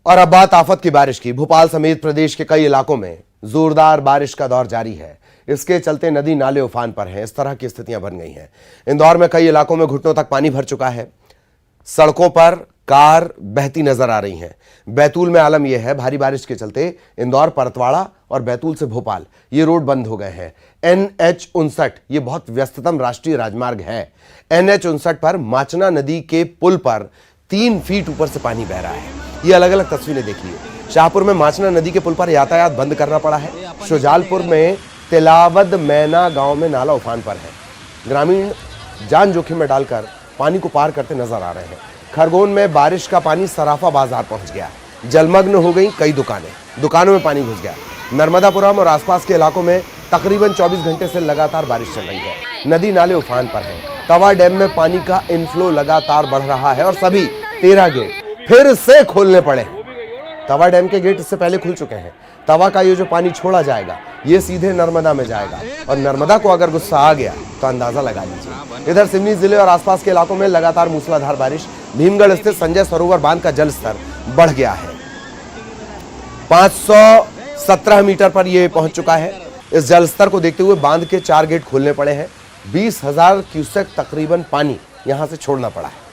और अब बात आफत की बारिश की। भोपाल समेत प्रदेश के कई इलाकों में जोरदार बारिश का दौर जारी है। इसके चलते नदी नाले उफान पर हैं। इस तरह की स्थितियां बन गई हैं। इंदौर में कई इलाकों में घुटनों तक पानी भर चुका है। सड़कों पर कार बहती नजर आ रही हैं। बैतूल में आलम यह है, भारी बारिश के चलते इंदौर परतवाड़ा और बैतूल से भोपाल ये रोड बंद हो गए हैं। NH-59 ये बहुत व्यस्ततम राष्ट्रीय राजमार्ग है। NH-59 पर माचना नदी के पुल पर 3 फीट ऊपर से पानी बह रहा है। ये अलग अलग तस्वीरें देखिए। शाहपुर में माचना नदी के पुल पर यातायात बंद करना पड़ा है। शुजालपुर में तिलावद मैना गांव में नाला उफान पर है। ग्रामीण जान जोखिम में डालकर पानी को पार करते नजर आ रहे हैं। खरगोन में बारिश का पानी सराफा बाजार पहुंच गया। जलमग्न हो गई कई दुकानों में पानी घुस गया। नर्मदापुरम और आसपास के इलाकों में तकरीबन 24 घंटे से लगातार बारिश चल रही है। नदी नाले उफान पर हैं। तवा डैम में पानी का इनफ्लो लगातार बढ़ रहा है और सभी 13 गेट फिर से खोलने पड़े। तवा डैम के गेट इससे पहले खुल चुके हैं। तवा का ये जो पानी छोड़ा जाएगा ये सीधे नर्मदा में जाएगा और नर्मदा को अगर गुस्सा आ गया तो अंदाजा लगा लीजिए। इधर सिवनी जिले और आसपास के इलाकों में लगातार मूसलाधार बारिश। भीमगढ़ स्थित संजय सरोवर बांध का जल स्तर बढ़ गया है। 517 मीटर पर यह पहुंच चुका है। इस जल स्तर को देखते हुए बांध के 4 गेट खोलने पड़े हैं। 20,000 क्यूसेक तकरीबन पानी यहां से छोड़ना पड़ा है।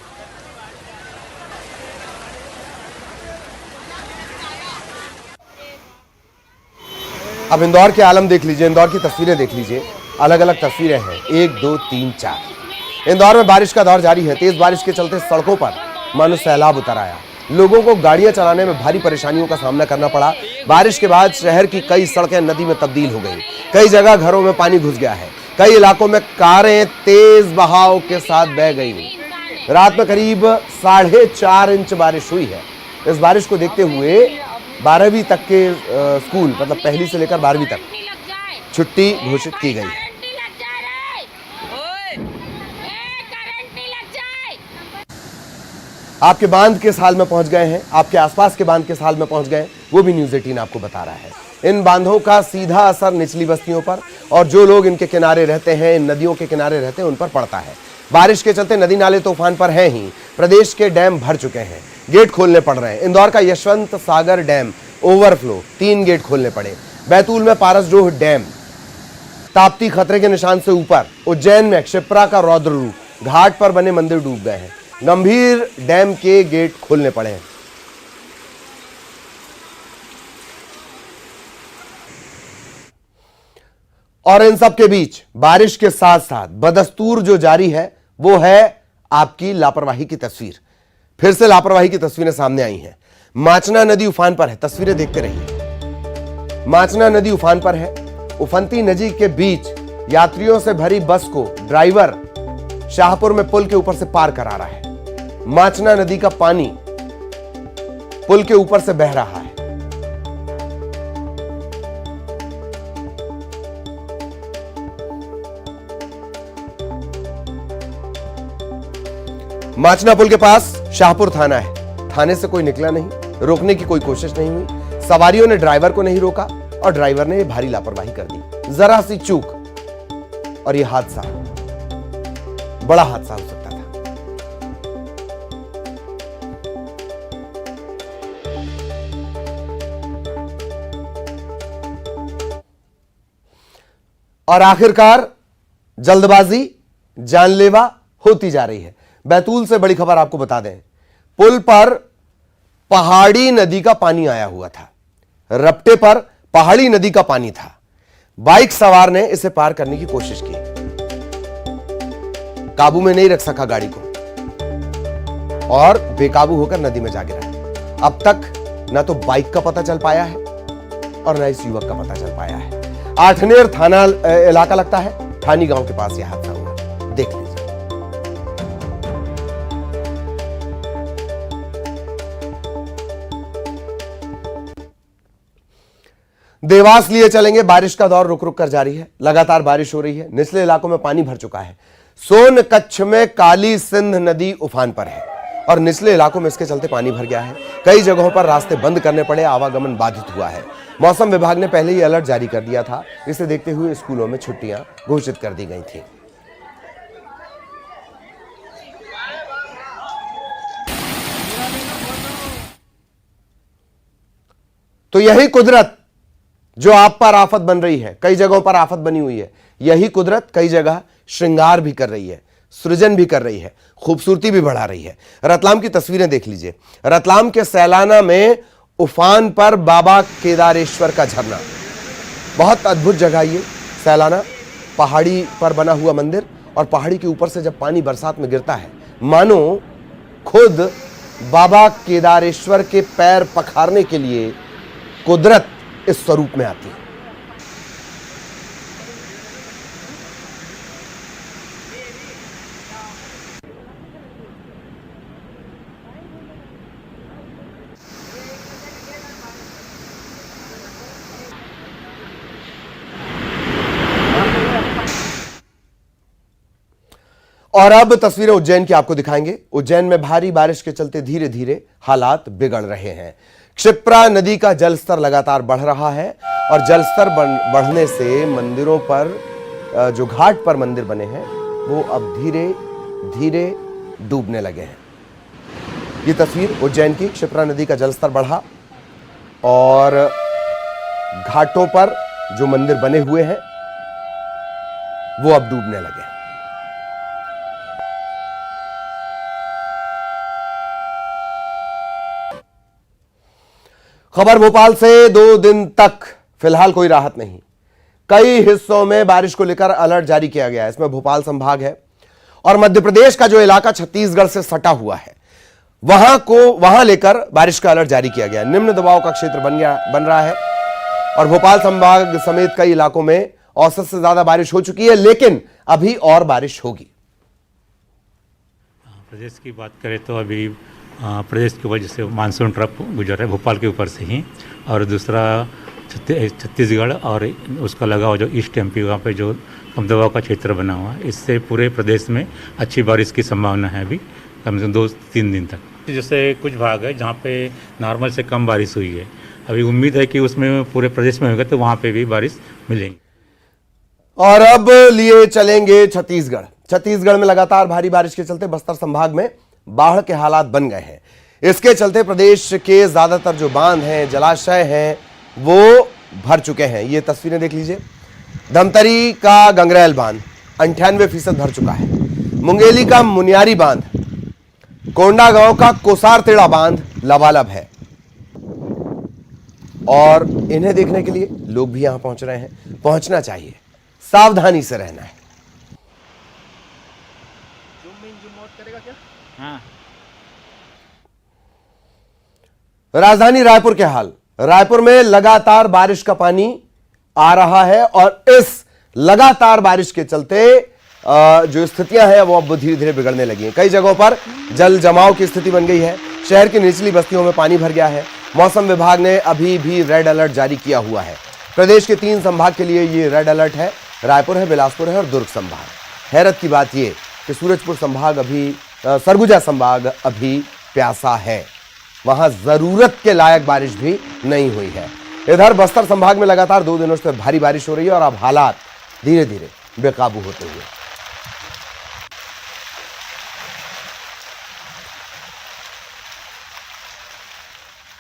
अब इंदौर के आलम देख लीजिए, इंदौर की तस्वीरें देख लीजिए। अलग अलग तस्वीरें हैं, 1 2 3 4। इंदौर में बारिश का दौर जारी है। तेज बारिश के चलते सड़कों पर मानो सैलाब उतर आया। लोगों को गाड़ियां चलाने में भारी परेशानियों का सामना करना पड़ा। बारिश के बाद शहर की कई सड़कें नदी में तब्दील हो गई। कई जगह घरों में पानी घुस गया है। कई इलाकों में कारें तेज बहाव के साथ बह गई। रात में करीब 4.5 इंच बारिश हुई है। इस बारिश को देखते हुए 12वीं तक के स्कूल, मतलब पहली से लेकर 12वीं तक छुट्टी घोषित की गई है। आपके बांध किस हाल में पहुंच गए हैं, आपके आसपास के बांध किस हाल में पहुंच गए, वो भी न्यूज़ 18 आपको बता रहा है। इन बांधों का सीधा असर निचली बस्तियों पर और जो लोग इनके किनारे रहते हैं, इन नदियों के किनारे रहते हैं, उन पर पड़ता है। बारिश के चलते नदी नाले तो उफान पर हैं ही, प्रदेश के डैम भर चुके हैं। गेट खोलने पड़ रहे हैं। इंदौर का यशवंत सागर डैम ओवरफ्लो, 3 गेट खोलने पड़े। बैतूल में पारसडोह डैम ताप्ती खतरे के निशान से ऊपर। उज्जैन में क्षिप्रा का रौद्र रूप, घाट पर बने मंदिर डूब गए हैं। गंभीर डैम के गेट खोलने पड़े हैं। और इन सब के बीच बारिश के साथ साथ बदस्तूर जो जारी है वो है आपकी लापरवाही की तस्वीर। फिर से लापरवाही की तस्वीरें सामने आई हैं। माचना नदी उफान पर है, तस्वीरें देखते रहिए। माचना नदी उफान पर है। उफनती नदी के बीच यात्रियों से भरी बस को ड्राइवर शाहपुर में पुल के ऊपर से पार करा रहा है। माचना नदी का पानी पुल के ऊपर से बह रहा है। माचना पुल के पास शाहपुर थाना है। थाने से कोई निकला नहीं, रोकने की कोई कोशिश नहीं हुई। सवारियों ने ड्राइवर को नहीं रोका और ड्राइवर ने भारी लापरवाही कर दी। जरा सी चूक और यह हादसा, बड़ा हादसा हो सकता था। और आखिरकार जल्दबाजी जानलेवा होती जा रही है। बैतूल से बड़ी खबर आपको बता दें, पुल पर पहाड़ी नदी का पानी आया हुआ था। रपटे पर पहाड़ी नदी का पानी था। बाइक सवार ने इसे पार करने की कोशिश की, काबू में नहीं रख सका गाड़ी को और बेकाबू होकर नदी में जा गिरा। अब तक ना तो बाइक का पता चल पाया है और ना इस युवक का पता चल पाया है। आठनेर थाना इलाका लगता है, ठानी गांव के पास यह हादसा हुआ। देख लीजिए। देवास लिए चलेंगे। बारिश का दौर रुक रुक कर जारी है। लगातार बारिश हो रही है। निचले इलाकों में पानी भर चुका है। सोनकच्छ में काली सिंध नदी उफान पर है और निचले इलाकों में इसके चलते पानी भर गया है। कई जगहों पर रास्ते बंद करने पड़े, आवागमन बाधित हुआ है। मौसम विभाग ने पहले ही अलर्ट जारी कर दिया था। इसे देखते हुए स्कूलों में छुट्टियां घोषित कर दी गई थी। तो यही कुदरत जो आप पर आफत बन रही है, कई जगहों पर आफत बनी हुई है, यही कुदरत कई जगह श्रृंगार भी कर रही है, सृजन भी कर रही है, खूबसूरती भी बढ़ा रही है। रतलाम की तस्वीरें देख लीजिए। रतलाम के सैलाना में उफान पर बाबा केदारेश्वर का झरना, बहुत अद्भुत जगह ये सैलाना, पहाड़ी पर बना हुआ मंदिर, और पहाड़ी के ऊपर से जब पानी बरसात में गिरता है मानो खुद बाबा केदारेश्वर के पैर पखारने के लिए कुदरत इस स्वरूप में आती है। और अब तस्वीरें उज्जैन की आपको दिखाएंगे। उज्जैन में भारी बारिश के चलते धीरे धीरे हालात बिगड़ रहे हैं। क्षिप्रा नदी का जलस्तर लगातार बढ़ रहा है और जलस्तर बढ़ने से मंदिरों पर, जो घाट पर मंदिर बने हैं, वो अब धीरे धीरे डूबने लगे हैं। ये तस्वीर उज्जैन की, क्षिप्रा नदी का जलस्तर बढ़ा और घाटों पर जो मंदिर बने हुए हैं वो अब डूबने लगे हैं। खबर भोपाल से 2 दिन तक फिलहाल कोई राहत नहीं। कई हिस्सों में बारिश को लेकर अलर्ट जारी किया गया है। इसमें भोपाल संभाग है और मध्य प्रदेश का जो इलाका छत्तीसगढ़ से सटा हुआ है वहां लेकर बारिश का अलर्ट जारी किया गया। निम्न दबाव का क्षेत्र बन रहा है और भोपाल संभाग समेत कई इलाकों में औसत से ज्यादा बारिश हो चुकी है, लेकिन अभी और बारिश होगी। प्रदेश की बात करें तो अभी प्रदेश की वजह से मानसून ट्रफ गुजर रहा है भोपाल के ऊपर से ही, और दूसरा छत्तीसगढ़ और उसका लगा हुआ जो ईस्ट एमपी, वहाँ पे जो कम दबाव का क्षेत्र बना हुआ है, इससे पूरे प्रदेश में अच्छी बारिश की संभावना है अभी कम से कम 2-3 दिन तक। जैसे कुछ भाग है जहाँ पे नॉर्मल से कम बारिश हुई है, अभी उम्मीद है कि उसमें पूरे प्रदेश में होगा तो वहाँ पे भी बारिश मिलेगी। और अब लिए चलेंगे छत्तीसगढ़। छत्तीसगढ़ में लगातार भारी बारिश के चलते बस्तर संभाग में बाढ़ के हालात बन गए हैं। इसके चलते प्रदेश के ज्यादातर जो बांध हैं, जलाशय हैं, वो भर चुके हैं। ये तस्वीरें देख लीजिए। धमतरी का गंगरेल बांध 98% भर चुका है। मुंगेली का मुनियारी बांध, कोंडागांव का कोसारतेड़ा बांध लबालब है और इन्हें देखने के लिए लोग भी यहां पहुंच रहे हैं। पहुंचना चाहिए, सावधानी से रहना है। हाँ। राजधानी रायपुर के हाल। रायपुर में लगातार बारिश का पानी आ रहा है और इस लगातार बारिश के चलते जो स्थितियां हैं वो अब धीरे धीरे बिगड़ने लगी हैं। कई जगहों पर जल जमाव की स्थिति बन गई है। शहर की निचली बस्तियों में पानी भर गया है। मौसम विभाग ने अभी भी रेड अलर्ट जारी किया हुआ है। प्रदेश के 3 संभाग के लिए ये रेड अलर्ट है। रायपुर है, बिलासपुर है और दुर्ग संभाग। हैरत की बात यह कि सूरजपुर संभाग अभी, सरगुजा संभाग अभी प्यासा है, वहां जरूरत के लायक बारिश भी नहीं हुई है। इधर बस्तर संभाग में लगातार 2 दिनों से भारी बारिश हो रही है और अब हालात धीरे धीरे बेकाबू होते हुए।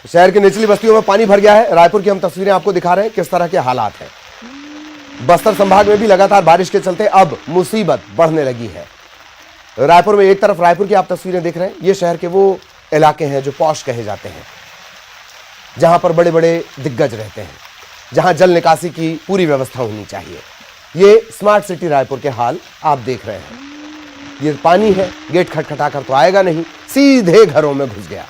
शहर की निचली बस्तियों में पानी भर गया है। रायपुर की हम तस्वीरें आपको दिखा रहे हैं किस तरह के हालात हैं। बस्तर संभाग में भी लगातार बारिश के चलते अब मुसीबत बढ़ने लगी है। रायपुर में एक तरफ रायपुर की आप तस्वीरें देख रहे हैं, ये शहर के वो इलाके हैं जो पॉश कहे जाते हैं, जहां पर बड़े बड़े दिग्गज रहते हैं, जहां जल निकासी की पूरी व्यवस्था होनी चाहिए। ये स्मार्ट सिटी रायपुर के हाल आप देख रहे हैं। ये पानी है, गेट खटखटाकर तो आएगा नहीं, सीधे घरों में घुस गया।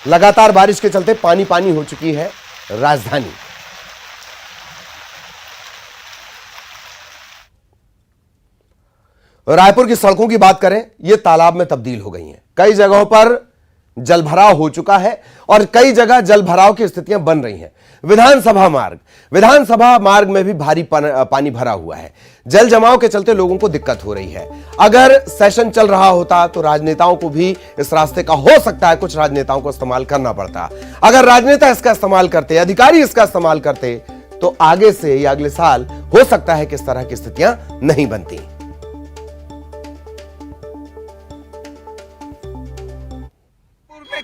लगातार बारिश के चलते पानी पानी हो चुकी है राजधानी। रायपुर की सड़कों की बात करें, ये तालाब में तब्दील हो गई हैं। कई जगहों पर जलभराव हो चुका है और कई जगह जलभराव की स्थितियां बन रही हैं। विधानसभा मार्ग में भी भारी पानी भरा हुआ है। जल जमाव के चलते लोगों को दिक्कत हो रही है। अगर सेशन चल रहा होता तो राजनेताओं को भी इस रास्ते का, हो सकता है कुछ राजनेताओं को इस्तेमाल करना पड़ता। अगर राजनेता इसका इस्तेमाल करते, अधिकारी इसका इस्तेमाल करते, तो आगे से या अगले साल हो सकता है कि इस तरह की स्थितियां नहीं बनती।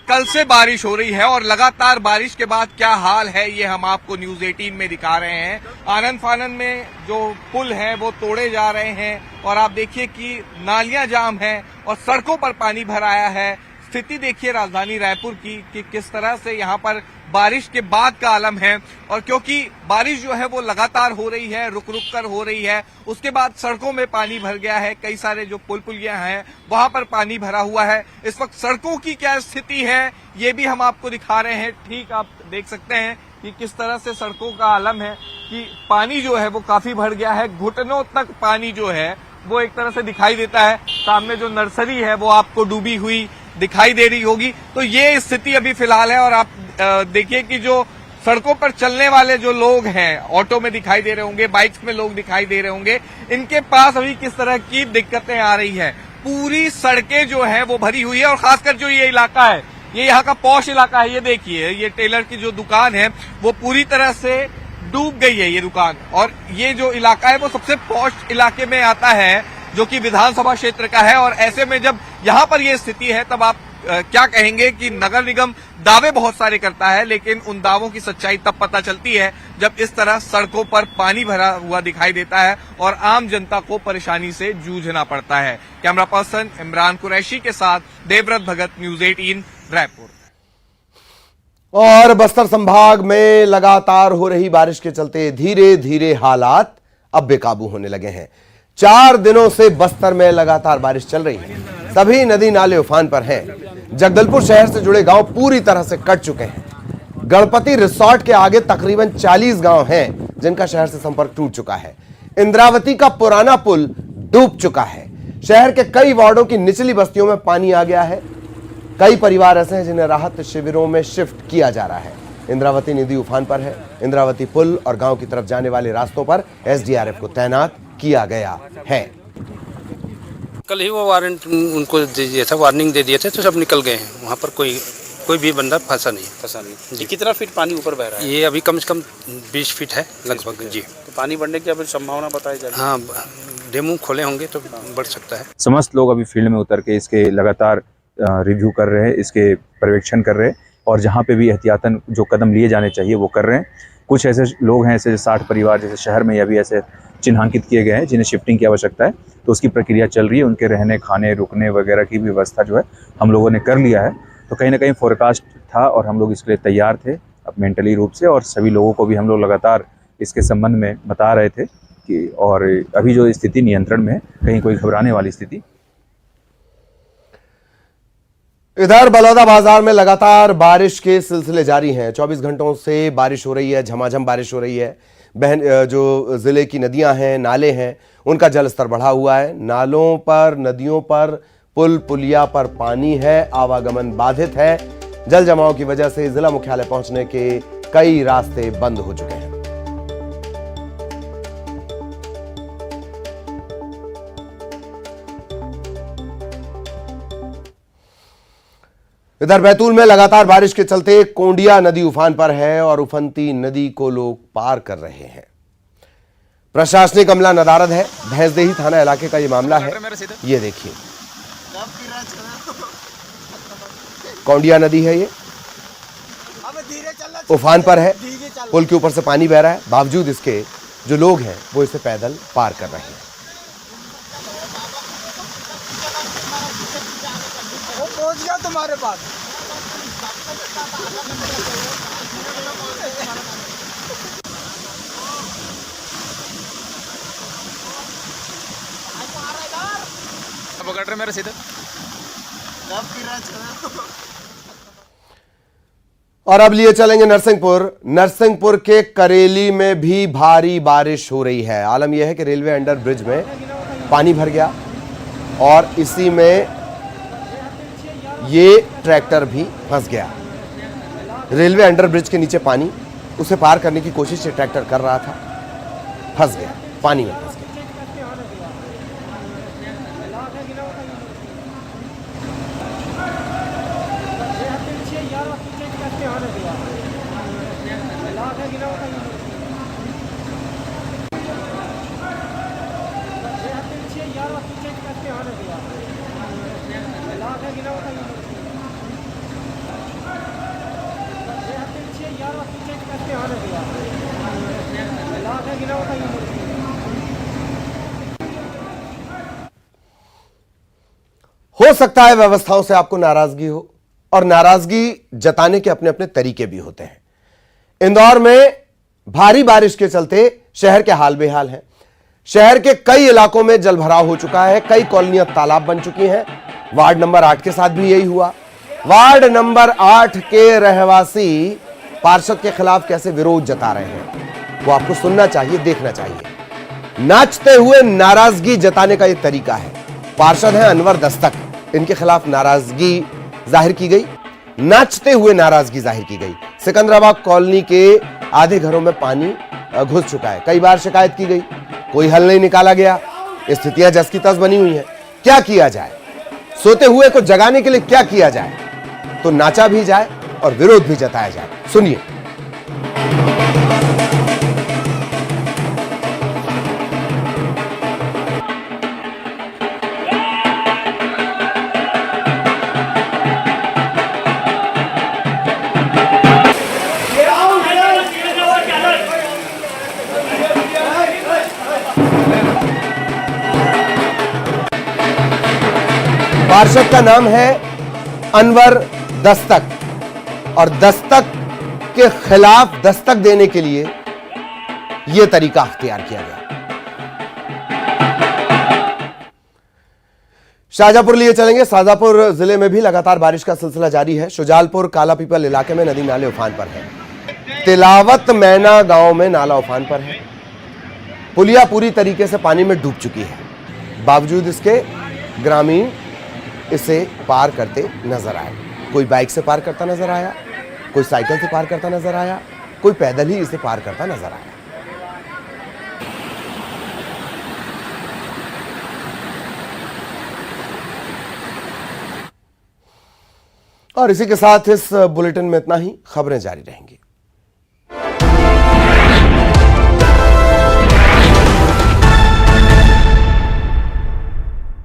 कल से बारिश हो रही है और लगातार बारिश के बाद क्या हाल है ये हम आपको न्यूज 18 में दिखा रहे हैं। आनन फानन में जो पुल है वो तोड़े जा रहे हैं और आप देखिए कि नालियां जाम हैं और सड़कों पर पानी भर आया है। स्थिति देखिए राजधानी रायपुर की कि किस तरह से यहाँ पर बारिश के बाद का आलम है। और क्योंकि बारिश जो है वो लगातार हो रही है, रुक रुक कर हो रही है, उसके बाद सड़कों में पानी भर गया है। कई सारे जो पुल पुलियां हैं वहां पर पानी भरा हुआ है। इस वक्त सड़कों की क्या स्थिति है ये भी हम आपको दिखा रहे हैं। ठीक आप देख सकते हैं कि किस तरह से सड़कों का आलम है कि पानी जो है वो काफी भर गया है। घुटनों तक पानी जो है वो एक तरह से दिखाई देता है। सामने जो नर्सरी है वो आपको डूबी हुई दिखाई दे रही होगी। तो ये स्थिति अभी फिलहाल है। और आप देखिए कि जो सड़कों पर चलने वाले जो लोग हैं, ऑटो में दिखाई दे रहे होंगे, बाइक्स में लोग दिखाई दे रहे होंगे, इनके पास अभी किस तरह की दिक्कतें आ रही है। पूरी सड़कें जो है वो भरी हुई है और खासकर जो ये इलाका है, ये यहाँ का पॉश इलाका है। ये देखिए, ये टेलर की जो दुकान है वो पूरी तरह से डूब गई है ये दुकान। और ये जो इलाका है वो सबसे पॉश इलाके में आता है जो कि विधानसभा क्षेत्र का है। और ऐसे में जब यहाँ पर ये स्थिति है तब आप क्या कहेंगे कि नगर निगम दावे बहुत सारे करता है, लेकिन उन दावों की सच्चाई तब पता चलती है जब इस तरह सड़कों पर पानी भरा हुआ दिखाई देता है और आम जनता को परेशानी से जूझना पड़ता है। कैमरा पर्सन इमरान कुरैशी के साथ देवव्रत भगत, न्यूज 18 रायपुर। और बस्तर संभाग में लगातार हो रही बारिश के चलते धीरे धीरे हालात अब बेकाबू होने लगे हैं। 4 दिनों से बस्तर में लगातार बारिश चल रही है। सभी नदी नाले उफान पर हैं। जगदलपुर शहर से जुड़े गांव पूरी तरह से कट चुके हैं। गणपति रिसोर्ट के आगे तकरीबन 40 गांव हैं जिनका शहर से संपर्क टूट चुका है। इंद्रावती का पुराना पुल डूब चुका है। शहर के कई वार्डों की निचली बस्तियों में पानी आ गया है। कई परिवार ऐसे हैं जिन्हें राहत शिविरों में शिफ्ट किया जा रहा है। इंद्रावती नदी उफान पर है। इंद्रावती पुल और गांव की तरफ जाने वाले रास्तों पर एसडीआरएफ को तैनात किया गया है। कल ही वो वारंट उनको दे दिया था, वार्निंग दे दिए थे, तो सब निकल गए हैं। वहाँ पर कोई भी बंदा फंसा नहीं। जी, कितना फीट पानी ऊपर बह रहा है? ये अभी कम से कम 20 फीट है लगभग। जी, तो पानी बढ़ने की अभी संभावना बताई जा रही है? हाँ, डेमू खोले होंगे तो बढ़ सकता है। समस्त लोग अभी फील्ड में उतर के इसके लगातार रिव्यू कर रहे हैं, इसके पर्यवेक्षण कर रहे हैं और जहाँ पे भी एहतियातन जो कदम लिए जाने चाहिए वो कर रहे हैं। कुछ ऐसे लोग हैं, ऐसे 60 परिवार जैसे शहर में अभी ऐसे चिन्हांकित किए गए हैं जिन्हें शिफ्टिंग की आवश्यकता है, तो उसकी प्रक्रिया चल रही है। उनके रहने, खाने, रुकने वगैरह की व्यवस्था जो है हम लोगों ने कर लिया है। तो कहीं ना कहीं फोरकास्ट था और हम लोग इसके लिए तैयार थे अब मेंटली रूप से, और सभी लोगों को भी हम लोग लगातार इसके संबंध में बता रहे थे कि और अभी जो स्थिति नियंत्रण में है, कहीं कोई घबराने वाली स्थिति। इधर बलौदा बाजार में लगातार बारिश के सिलसिले जारी हैं। 24 घंटों से बारिश हो रही है, झमाझम बारिश हो रही है। जो जिले की नदियां हैं, नाले हैं, उनका जलस्तर बढ़ा हुआ है। नालों पर, नदियों पर, पुल पुलिया पर पानी है। आवागमन बाधित है। जल जमाव की वजह से जिला मुख्यालय पहुंचने के कई रास्ते बंद हो चुके हैं। इधर बैतूल में लगातार बारिश के चलते कोंडिया नदी उफान पर है और उफनती नदी को लोग पार कर रहे हैं। प्रशासनिक अमला नदारद है। भैंसदेही थाना इलाके का ये मामला है। ये देखिए, कोंडिया नदी है, ये उफान पर है। पुल के ऊपर से पानी बह रहा है, बावजूद इसके जो लोग हैं वो इसे पैदल पार कर रहे हैं। पहुंच गया तुम्हारे पास। पकड़ रहे मेरे सीधे। और अब लिए चलेंगे नरसिंहपुर। नरसिंहपुर के करेली में भी भारी बारिश हो रही है। आलम यह है कि रेलवे अंडर ब्रिज में पानी भर गया और इसी में ये ट्रैक्टर भी फंस गया। रेलवे अंडर ब्रिज के नीचे पानी, उसे पार करने की कोशिश ये ट्रैक्टर कर रहा था, फंस गया, पानी में फंस गया। हो सकता है व्यवस्थाओं से आपको नाराजगी हो, और नाराजगी जताने के अपने अपने तरीके भी होते हैं। इंदौर में भारी बारिश के चलते शहर के हाल बेहाल हैं। शहर के कई इलाकों में जलभराव हो चुका है, कई कॉलोनियां तालाब बन चुकी हैं। वार्ड नंबर 8 के साथ भी यही हुआ। वार्ड नंबर 8 के रहवासी पार्षद के खिलाफ कैसे विरोध जता रहे हैं वो आपको सुनना चाहिए, देखना चाहिए। नाचते हुए नाराजगी जताने का यह तरीका है। पार्षद हैं अनवर दस्तक, इनके खिलाफ नाराजगी जाहिर की गई, नाचते हुए नाराजगी जाहिर की गई। सिकंदराबाद कॉलोनी के आधे घरों में पानी घुस चुका है, कई बार शिकायत की गई, कोई हल नहीं निकाला गया। स्थितियां जस की तस बनी हुई हैं। क्या किया जाए? सोते हुए को जगाने के लिए क्या किया जाए? तो नाचा भी जाए और विरोध भी जताया जाए। सुनिए। पार्षद का नाम है अनवर दस्तक, और दस्तक के खिलाफ दस्तक देने के लिए यह तरीका अख्तियार किया गया। शाहजहांपुर लिए चलेंगे। शाहजहांपुर जिले में भी लगातार बारिश का सिलसिला जारी है। शुजालपुर काला पीपल इलाके में नदी नाले उफान पर है। तिलावत मैना गांव में नाला उफान पर है। पुलिया पूरी तरीके से पानी में डूब चुकी है। बावजूद इसके ग्रामीण इसे पार करते नजर आए। कोई बाइक से पार करता नजर आया, कोई साइकिल से पार करता नजर आया, कोई पैदल ही इसे पार करता नजर आया। और इसी के साथ इस बुलेटिन में इतना ही। खबरें जारी रहेंगी।